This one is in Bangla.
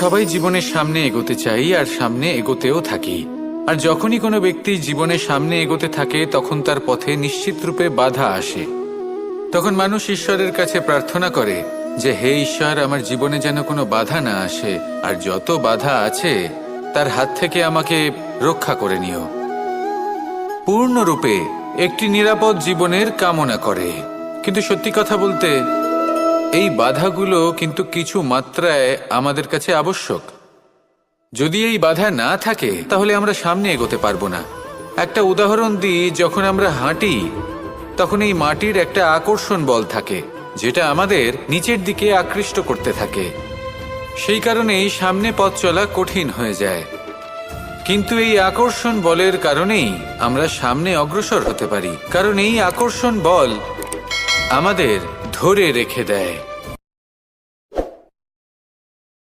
সবাই জীবনের সামনে এগোতে চাই আর সামনে এগোতেও থাকি। আর যখনই কোনো ব্যক্তি জীবনের সামনে এগোতে থাকে তখন তার পথে নিশ্চিত রূপে বাধা আসে। তখন মানুষ ঈশ্বরের কাছে প্রার্থনা করে যে হে ঈশ্বর, আমার জীবনে যেন কোনো বাধা না আসে, আর যত বাধা আছে তার হাত থেকে আমাকে রক্ষা করে নিও। পূর্ণরূপে একটি নিরাপদ জীবনের কামনা করে। কিন্তু সত্যি কথা বলতে এই বাধাগুলো কিন্তু কিছু মাত্রায় আমাদের কাছে আবশ্যক। যদি এই বাধা না থাকে তাহলে আমরা সামনে এগোতে পারবো না। একটা উদাহরণ দিই, যখন আমরা হাঁটি তখন এই মাটির একটা আকর্ষণ বল থাকে যেটা আমাদের নিচের দিকে আকৃষ্ট করতে থাকে। সেই কারণেই সামনে পথ চলা কঠিন হয়ে যায়। কিন্তু এই আকর্ষণ বলের কারণেই আমরা সামনে অগ্রসর হতে পারি, কারণ এই আকর্ষণ বল আমাদের ধরে রেখে দেয়।